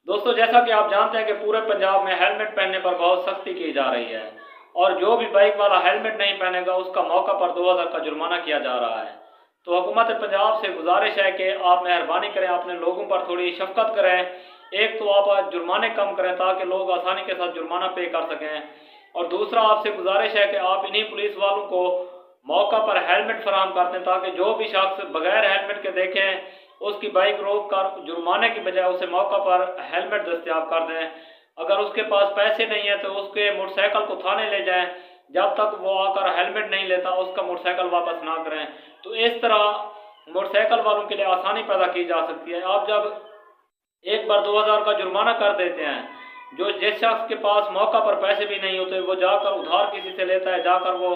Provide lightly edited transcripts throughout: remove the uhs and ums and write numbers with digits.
दोस्तों, जैसा कि आप जानते हैं कि पूरे पंजाब में हेलमेट पहनने पर बहुत सख्ती की जा रही है और जो भी बाइक वाला हेलमेट नहीं पहनेगा उसका मौका पर 2000 का जुर्माना किया जा रहा है। तो हुकूमत पंजाब से गुजारिश है कि आप मेहरबानी करें, अपने लोगों पर थोड़ी शफकत करें। एक तो आप जुर्माने कम करें ताकि लोग आसानी के साथ जुर्माना पे कर सकें, और दूसरा आपसे गुजारिश है कि आप इन्हीं पुलिस वालों को मौका पर हेलमेट फराहम कर दें ताकि जो भी शख्स बगैर हेलमेट के देखें उसकी बाइक रोक कर जुर्माने की बजाय उसे मौका पर हेलमेट दस्तियाब कर दें। अगर उसके पास पैसे नहीं है तो उसके मोटरसाइकिल को थाने ले जाएं, जब तक वो आकर हेलमेट नहीं लेता उसका मोटरसाइकिल वापस ना करें। तो इस तरह मोटरसाइकिल वालों के लिए आसानी पैदा की जा सकती है। आप जब एक बार 2000 का जुर्माना कर देते हैं, जो जिस शख्स के पास मौका पर पैसे भी नहीं होते वो जाकर उधार किसी से लेता है, जाकर वो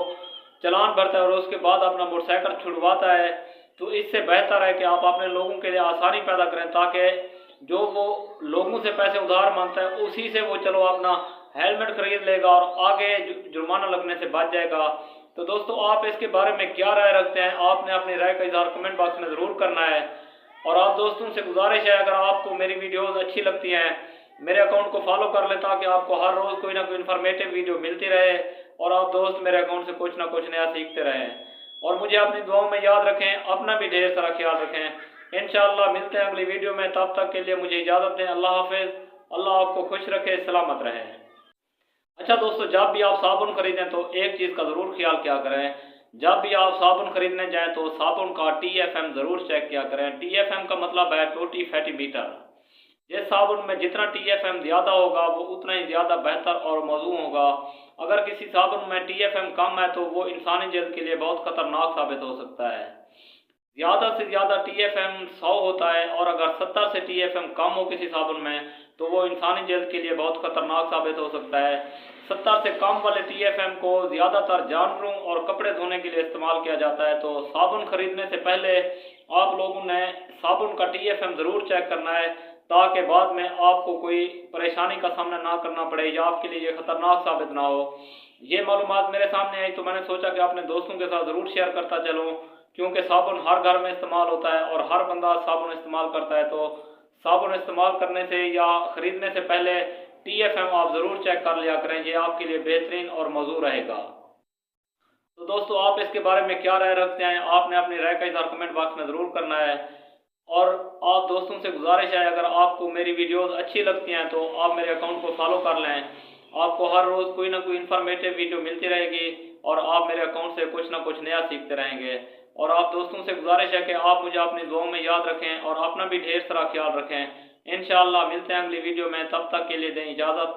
चालान भरता है और उसके बाद अपना मोटरसाइकिल छुड़वाता है। तो इससे बेहतर है कि आप अपने लोगों के लिए आसानी पैदा करें ताकि जो वो लोगों से पैसे उधार मांगता है उसी से वो चलो अपना हेलमेट खरीद लेगा और आगे जुर्माना लगने से बच जाएगा। तो दोस्तों, आप इसके बारे में क्या राय रखते हैं? आपने अपनी राय का इजहार कमेंट बॉक्स में ज़रूर करना है। और आप दोस्तों से गुजारिश है, अगर आपको मेरी वीडियोस अच्छी लगती हैं मेरे अकाउंट को फॉलो कर लें ताकि आपको हर रोज़ कोई ना कोई इन्फॉर्मेटिव वीडियो मिलती रहे और आप दोस्त मेरे अकाउंट से कुछ ना कुछ नया सीखते रहें। और मुझे अपनी दुआओं में याद रखें, अपना भी ढेर सारा ख्याल रखें। इंशाअल्लाह मिलते हैं अगली वीडियो में, तब तक के लिए मुझे इजाज़त दें। अल्लाह हाफिज़। अल्लाह आपको खुश रखे, सलामत रहे। अच्छा दोस्तों, जब भी आप साबुन खरीदें तो एक चीज़ का ज़रूर ख्याल किया करें। जब भी आप साबुन खरीदने जाएं तो साबुन का TFM ज़रूर चेक किया करें। TFM का मतलब है टोटी फैटी मीटर। जिस साबुन में जितना TFM ज़्यादा होगा वो उतना ही ज़्यादा बेहतर और मौजूद होगा। अगर किसी साबुन में TFM कम है तो वो इंसानी जल्द के लिए बहुत ख़तरनाक साबित हो सकता है। ज़्यादा से ज़्यादा TFM 100 होता है और अगर 70 से TFM कम हो किसी साबुन में तो वो इंसानी जल्द के लिए बहुत ख़तरनाक साबित हो सकता है। 70 से कम वाले TFM को ज़्यादातर जानवरों और कपड़े धोने के लिए इस्तेमाल किया जाता है। तो साबुन खरीदने से पहले आप लोगों ने साबुन का TFM ज़रूर चेक करना है ताकि बाद में आपको कोई परेशानी का सामना ना करना पड़े या आपके लिए ये ख़तरनाक साबित ना हो। ये मालूमात मेरे सामने आई तो मैंने सोचा कि अपने दोस्तों के साथ ज़रूर शेयर करता चलूँ, क्योंकि साबुन हर घर में इस्तेमाल होता है और हर बंदा साबुन इस्तेमाल करता है। तो साबुन इस्तेमाल करने से या ख़रीदने से पहले TFM आप ज़रूर चेक कर लिया करें, ये आपके लिए बेहतरीन और मौजूद रहेगा। तो दोस्तों, आप इसके बारे में क्या राय रखते हैं? आपने अपनी राय का इज़हार कमेंट बॉक्स में ज़रूर करना है। और आप दोस्तों से गुजारिश है, अगर आपको मेरी वीडियोस अच्छी लगती हैं तो आप मेरे अकाउंट को फॉलो कर लें। आपको हर रोज़ कोई ना कोई इन्फॉर्मेटिव वीडियो मिलती रहेगी और आप मेरे अकाउंट से कुछ ना कुछ नया सीखते रहेंगे। और आप दोस्तों से गुजारिश है कि आप मुझे अपनी दुआओं में याद रखें और अपना भी ढेर सारा ख्याल रखें। इंशाअल्लाह मिलते हैं अगली वीडियो में, तब तक के लिए दें इजाज़त।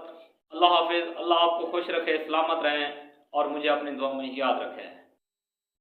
अल्लाह हाफिज़। अल्लाह आपको खुश रखे, सलामत रहें और मुझे अपनी दुआओं में याद रखें।